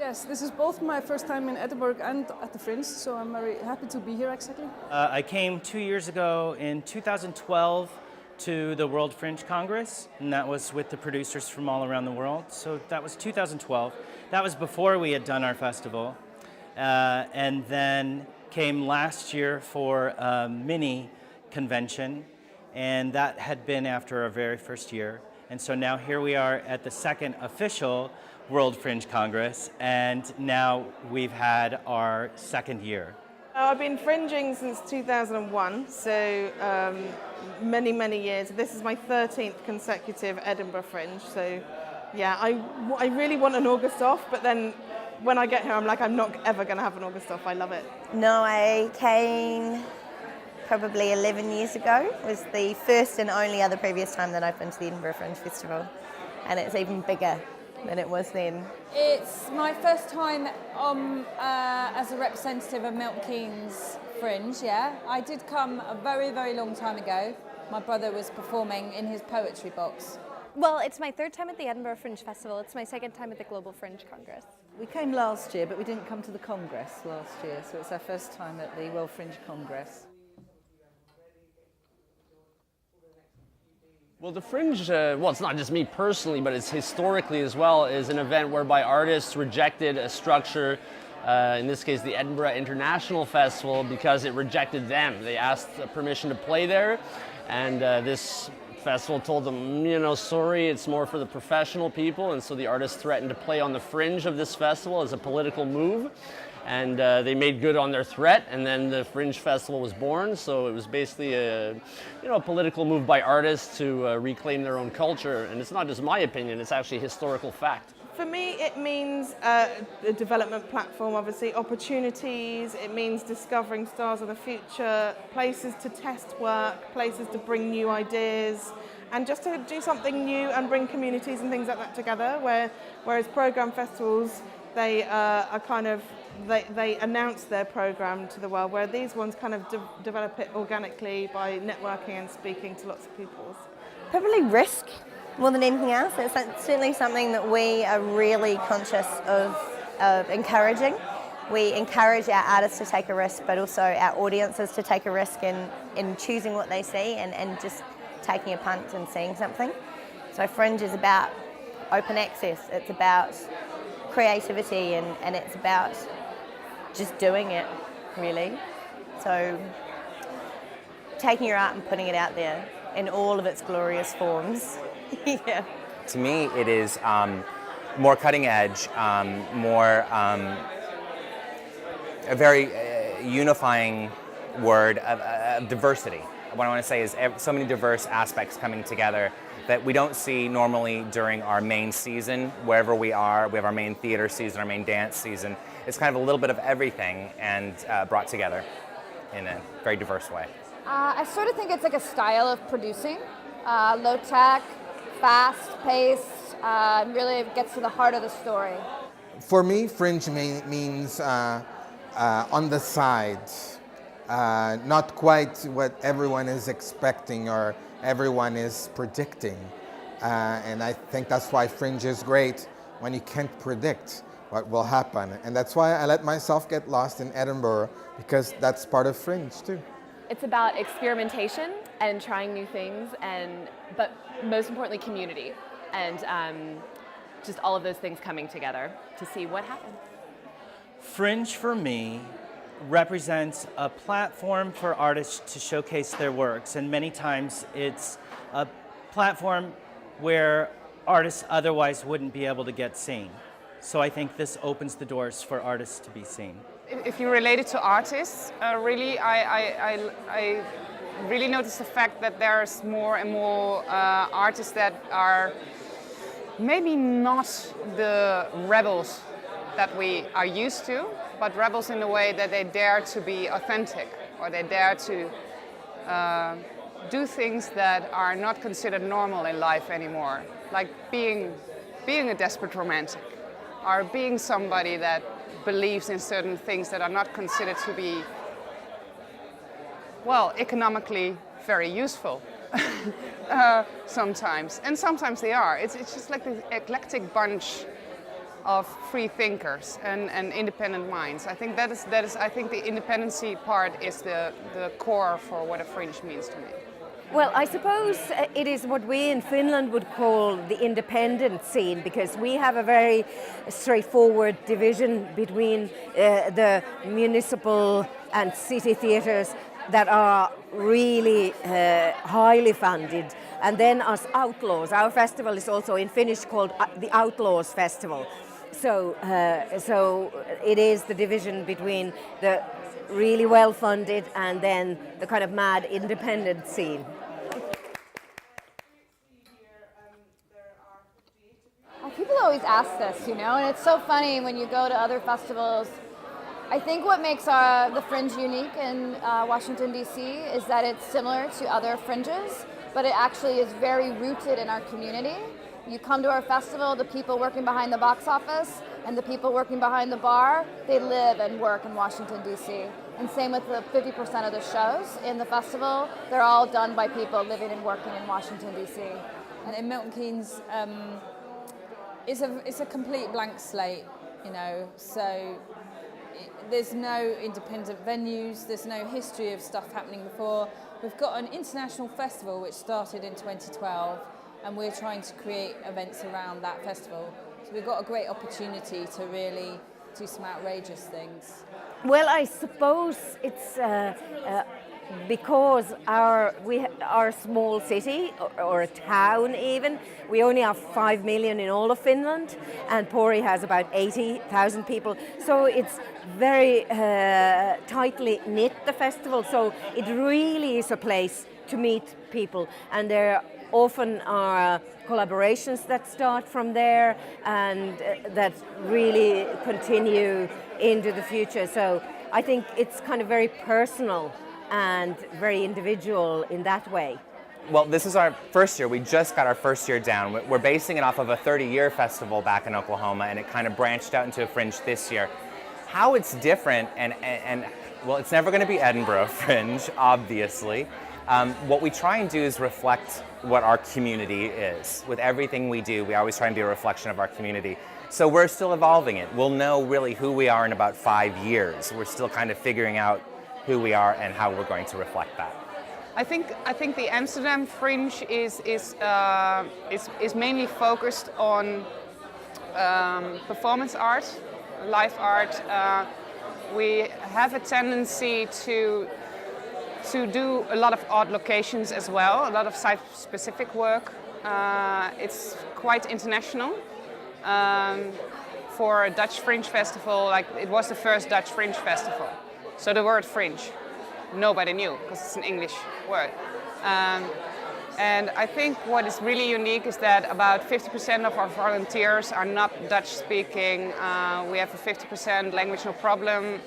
Yes, this is both my first time in Edinburgh and at the Fringe, so I'm very happy to be here exactly. I came 2 years ago in 2012 to the World Fringe Congress, and that was with the producers from all around the world. So that was 2012. That was before we had done our festival. And then came last year for a mini convention, and that had been after our very first year. And so now here we are at the second official World Fringe Congress, and now we've had our second year. I've been fringing since 2001, so many, many years. This is my 13th consecutive Edinburgh Fringe, so yeah, I really want an August off, but then when I get here, I'm like, I'm not ever going to have an August off. I love it. No, I came probably 11 years ago. It was the first and only other previous time that I've been to the Edinburgh Fringe Festival, and it's even bigger than it was then. It's my first time as a representative of Milton Keynes Fringe, yeah. I did come a very, very long time ago. My brother was performing in his poetry box. Well, it's my third time at the Edinburgh Fringe Festival. It's my second time at the Global Fringe Congress. We came last year, but we didn't come to the Congress last year, so it's our first time at the World Fringe Congress. Well, the Fringe, well, it's not just me personally, but it's historically as well, is an event whereby artists rejected a structure, in this case the Edinburgh International Festival, because it rejected them. They asked permission to play there, and this festival told them, you know, sorry, it's more for the professional people, and so the artists threatened to play on the Fringe of this festival as a political move. And they made good on their threat, and then the Fringe Festival was born. So it was basically a political move by artists to reclaim their own culture. And it's not just my opinion; it's actually historical fact. For me, it means a development platform, obviously, opportunities. It means discovering stars of the future, places to test work, places to bring new ideas, and just to do something new and bring communities and things like that together. Whereas program festivals, they are kind of they announce their program to the world, where these ones kind of develop it organically by networking and speaking to lots of people. Probably risk more than anything else. It's certainly something that we are really conscious of encouraging. We encourage our artists to take a risk, but also our audiences to take a risk in choosing what they see and just taking a punt and seeing something. So Fringe is about open access, it's about creativity, and it's about just doing it, really. So taking your art and putting it out there in all of its glorious forms. Yeah. To me, it is more cutting edge, more a very unifying word of diversity. What I want to say is so many diverse aspects coming together that we don't see normally during our main season. Wherever we are, we have our main theater season, our main dance season. It's kind of a little bit of everything and brought together in a very diverse way. I sort of think it's like a style of producing, low tech, fast paced, really gets to the heart of the story. For me, Fringe means on the side, not quite what everyone is expecting or everyone is predicting. And I think that's why Fringe is great, when you can't predict what will happen. And that's why I let myself get lost in Edinburgh, because that's part of Fringe too. It's about experimentation and trying new things, but most importantly, community, and just all of those things coming together to see what happens. Fringe for me represents a platform for artists to showcase their works, and many times it's a platform where artists otherwise wouldn't be able to get seen. So I think this opens the doors for artists to be seen. If you relate it to artists, really, I really notice the fact that there's more and more artists that are maybe not the rebels that we are used to, but rebels in the way that they dare to be authentic, or they dare to do things that are not considered normal in life anymore, like being a desperate romantic, or being somebody that believes in certain things that are not considered to be, well, economically very useful sometimes. And sometimes they are. It's just like this eclectic bunch of free thinkers and independent minds. I think that is I think the independency part is the core for what a fringe means to me. Well, I suppose it is what we in Finland would call the independent scene, because we have a very straightforward division between the municipal and city theatres that are really highly funded, and then us outlaws. Our festival is also in Finnish called the Outlaws Festival. So it is the division between the really well funded and then the kind of mad independent scene. People always ask this, you know, and it's so funny when you go to other festivals. I think what makes the Fringe unique in Washington, D.C. is that it's similar to other fringes, but it actually is very rooted in our community. You come to our festival, the people working behind the box office and the people working behind the bar, they live and work in Washington, D.C. And same with the 50% of the shows in the festival, they're all done by people living and working in Washington, D.C. And in Milton Keynes, it's a complete blank slate, you know, so there's no independent venues, there's no history of stuff happening before. We've got an international festival which started in 2012, and we're trying to create events around that festival. So we've got a great opportunity to really do some outrageous things. Well, I suppose it's because we are a small city or a town even. We only have 5 million in all of Finland, and Pori has about 80,000 people. So it's very tightly knit, the festival. So it really is a place to meet people, and there often are collaborations that start from there and that really continue into the future. So I think it's kind of very personal and very individual in that way. Well, this is our first year. We just got our first year down. We're basing it off of a 30-year festival back in Oklahoma, and it kind of branched out into a Fringe this year. How it's different, and well, it's never going to be Edinburgh Fringe, obviously. What we try and do is reflect what our community is. With everything we do, we always try and be a reflection of our community. So we're still evolving it. We'll know really who we are in about 5 years. We're still kind of figuring out who we are and how we're going to reflect that. I think the Amsterdam Fringe is mainly focused on performance art, live art. We have a tendency to do a lot of odd locations as well, a lot of site-specific work. It's quite international. For a Dutch Fringe festival, like it was the first Dutch Fringe festival. So the word fringe, nobody knew because it's an English word. And I think what is really unique is that about 50% of our volunteers are not Dutch speaking. We have a 50% language no problem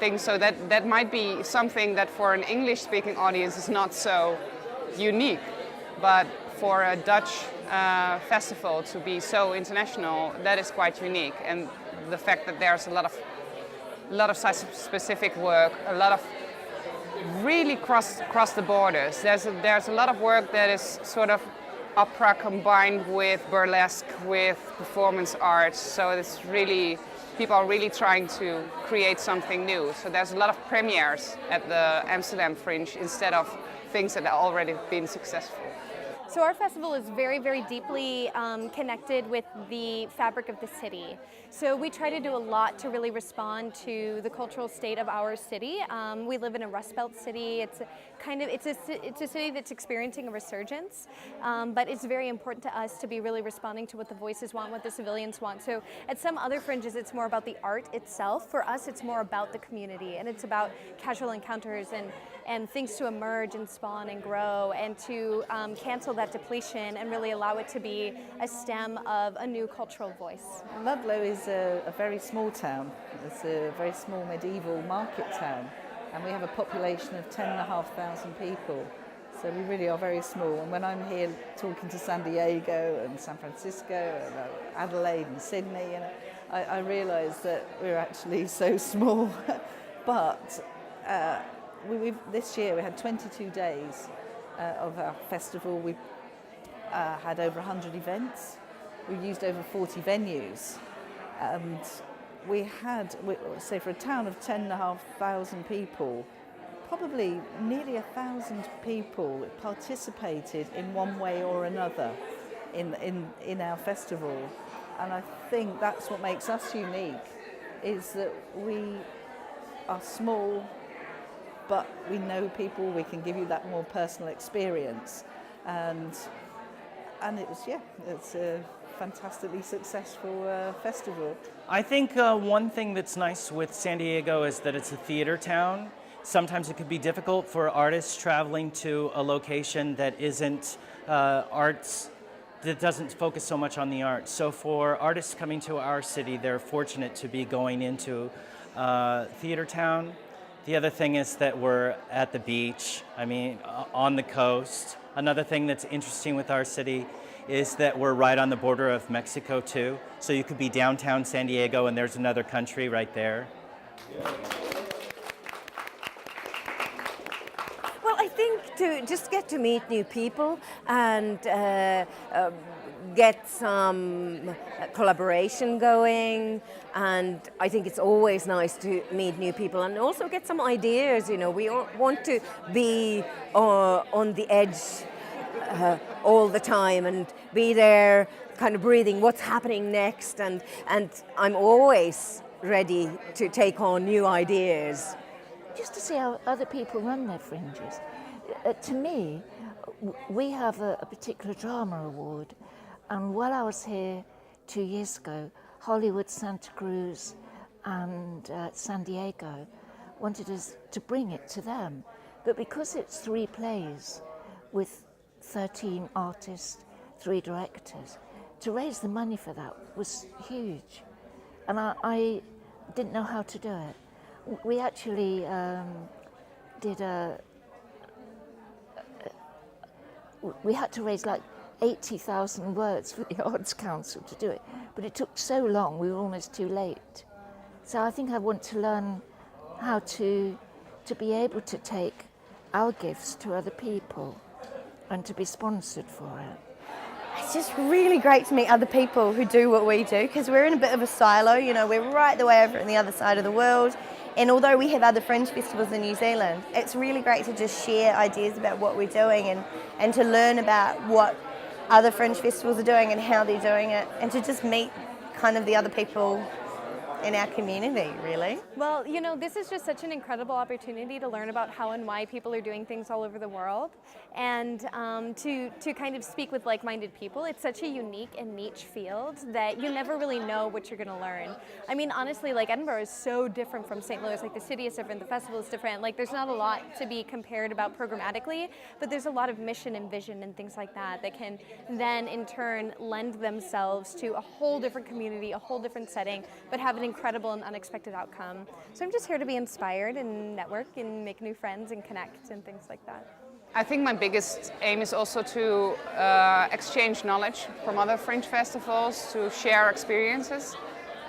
thing, so that might be something that for an English speaking audience is not so unique. But for a Dutch festival to be so international, that is quite unique. And the fact that there's a lot of site-specific work, a lot of really cross the borders. There's a lot of work that is sort of opera combined with burlesque, with performance art. So it's really, people are really trying to create something new. So there's a lot of premieres at the Amsterdam Fringe instead of things that have already been successful. So our festival is very, very deeply connected with the fabric of the city. So we try to do a lot to really respond to the cultural state of our city. We live in a Rust Belt city. It's a city that's experiencing a resurgence, but it's very important to us to be really responding to what the voices want, what the civilians want. So at some other fringes, it's more about the art itself. For us, it's more about the community, and it's about casual encounters and things to emerge and spawn and grow, and to cancel that depletion and really allow it to be a stem of a new cultural voice. Ludlow is a very small town. It's a very small medieval market town, and we have a population of 10,500 people. So we really are very small. And when I'm here talking to San Diego and San Francisco and Adelaide and Sydney, you know, I realise that we're actually so small. But this year we had 22 days of our festival. We had over 100 events. We've used over 40 venues, and say for a town of 10,500 people, probably nearly 1,000 people participated in one way or another in our festival. And I think that's what makes us unique, is that we are small, but we know people, we can give you that more personal experience. And it's a fantastically successful festival. I think one thing that's nice with San Diego is that it's a theater town. Sometimes it could be difficult for artists traveling to a location that isn't arts, that doesn't focus so much on the arts. So for artists coming to our city, they're fortunate to be going into theater town. The other thing is that we're at the beach, on the coast. Another thing that's interesting with our city is that we're right on the border of Mexico too. So you could be downtown San Diego and there's another country right there. Well, I think to just get to meet new people and get some collaboration going, and I think it's always nice to meet new people and also get some ideas. We want to be on the edge all the time and be there kind of breathing what's happening next, and I'm always ready to take on new ideas. Just to see how other people run their fringes. To me, we have a particular drama award, and while I was here 2 years ago, Hollywood, Santa Cruz and San Diego wanted us to bring it to them. But because it's 3 plays with 13 artists, 3 directors, to raise the money for that was huge. And I didn't know how to do it. We actually did we had to raise like 80,000 words for the Arts Council to do it, but it took so long, we were almost too late. So I think I want to learn how to be able to take our gifts to other people and to be sponsored for it. It's just really great to meet other people who do what we do, because we're in a bit of a silo, we're right the way over on the other side of the world. And although we have other fringe festivals in New Zealand, it's really great to just share ideas about what we're doing and to learn about what other fringe festivals are doing and how they're doing it, and to just meet kind of the other people in our community, really. Well, this is just such an incredible opportunity to learn about how and why people are doing things all over the world, and to kind of speak with like-minded people. It's such a unique and niche field that you never really know what you're going to learn. Honestly, Edinburgh is so different from St. Louis. The city is different, the festival is different. There's not a lot to be compared about programmatically, but there's a lot of mission and vision and things like that that can then in turn lend themselves to a whole different community, a whole different setting, but have an incredible and unexpected outcome. So I'm just here to be inspired and network and make new friends and connect and things like that. I think my biggest aim is also to exchange knowledge from other fringe festivals, to share experiences,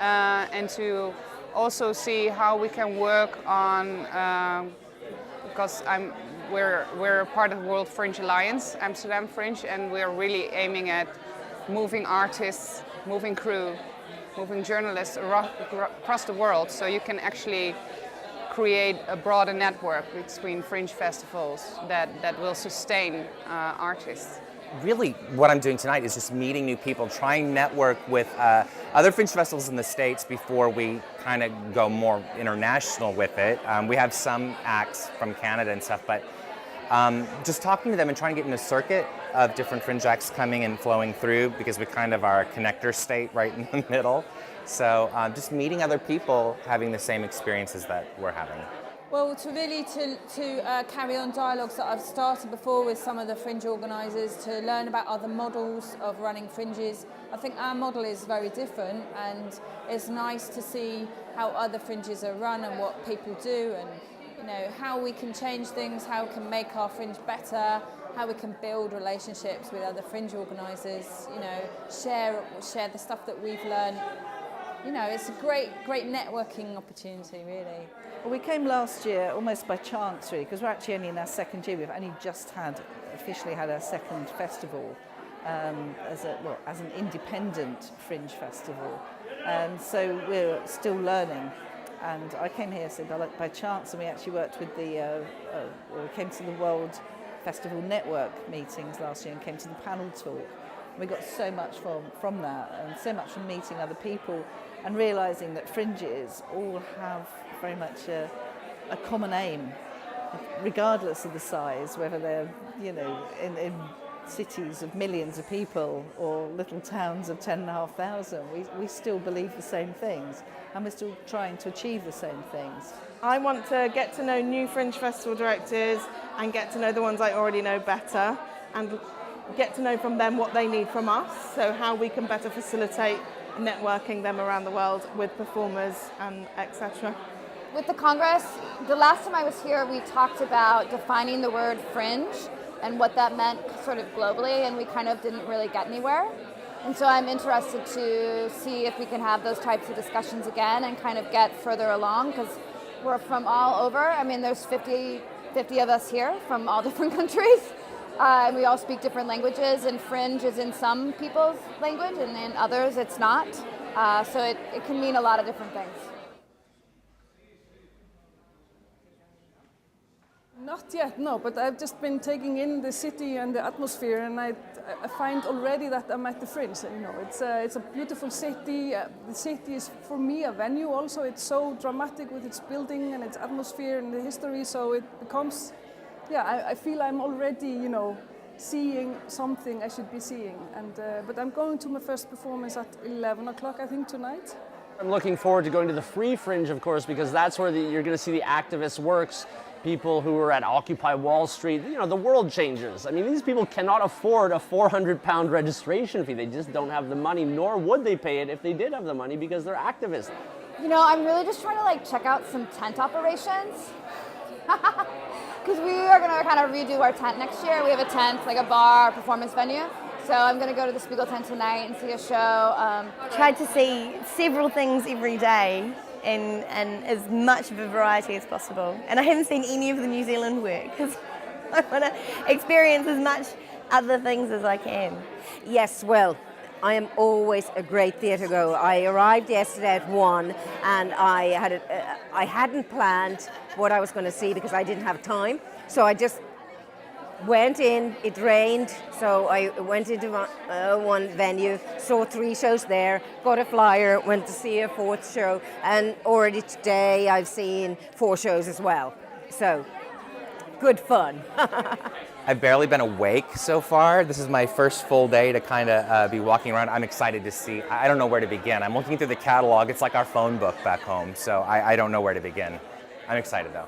and to also see how we can work on, because we're part of the World Fringe Alliance, Amsterdam Fringe, and we're really aiming at moving artists, moving crew, moving journalists across the world, so you can actually create a broader network between fringe festivals that will sustain artists. Really, what I'm doing tonight is just meeting new people, trying to network with other fringe festivals in the States before we kind of go more international with it. We have some acts from Canada and stuff, but just talking to them and trying to get in a circuit of different fringe acts coming and flowing through, because we kind of are a connector state right in the middle. So just meeting other people having the same experiences that we're having. Well, to carry on dialogues that I've started before with some of the fringe organisers, to learn about other models of running fringes. I think our model is very different, and it's nice to see how other fringes are run and what people do, and how we can change things, how we can make our fringe better, how we can build relationships with other fringe organisers, share the stuff that we've learned. It's a great networking opportunity, really. Well, we came last year almost by chance, really, because we're actually only in our second year. We've only just officially had our second festival. as an independent fringe festival. So we're still learning. And I came here by chance, and we actually worked with we came to the World Festival Network meetings last year and came to the panel talk. We got so much from that, and so much from meeting other people and realising that fringes all have very much a common aim, regardless of the size, whether they're in cities of millions of people or little towns of 10,500. We still believe the same things, and we're still trying to achieve the same things. I want to get to know new Fringe Festival directors and get to know the ones I already know better, and get to know from them what they need from us, so how we can better facilitate networking them around the world with performers and etc. With the Congress, the last time I was here, we talked about defining the word fringe and what that meant sort of globally, and we kind of didn't really get anywhere. And so I'm interested to see if we can have those types of discussions again and kind of get further along, because we're from all over. I mean, there's 50 of us here from all different countries, and we all speak different languages, and fringe is in some people's language, and in others it's not. So it can mean a lot of different things. Not yet, no, but I've just been taking in the city and the atmosphere, and I find already that I'm at the Fringe. It's a beautiful city. The city is, for me, a venue also. It's so dramatic with its building and its atmosphere and the history, so it becomes, I feel I'm already, seeing something I should be seeing. But I'm going to my first performance at 11 o'clock, I think, tonight. I'm looking forward to going to the Free Fringe, of course, because that's where you're going to see the activist works. People who are at Occupy Wall Street, the world changes. I mean, these people cannot afford a £400 registration fee. They just don't have the money, nor would they pay it if they did have the money, because they're activists. I'm really just trying to check out some tent operations. Because we are going to kind of redo our tent next year. We have a tent, like a bar, performance venue. So I'm going to go to the Spiegel tent tonight and see a show. Tried to see several things every day, and as much of a variety as possible. And I haven't seen any of the New Zealand work, because I want to experience as much other things as I can. Yes, well, I am always a great theatre goer. I arrived yesterday at 1, and I hadn't planned what I was going to see because I didn't have time. So I just went in, it rained, so I went into one venue, saw 3 shows there, got a flyer, went to see a 4th show, and already today I've seen 4 shows as well. So, good fun. I've barely been awake so far. This is my first full day to kind of be walking around. I'm excited to see. I don't know where to begin. I'm looking through the catalog. It's like our phone book back home, so I don't know where to begin. I'm excited though.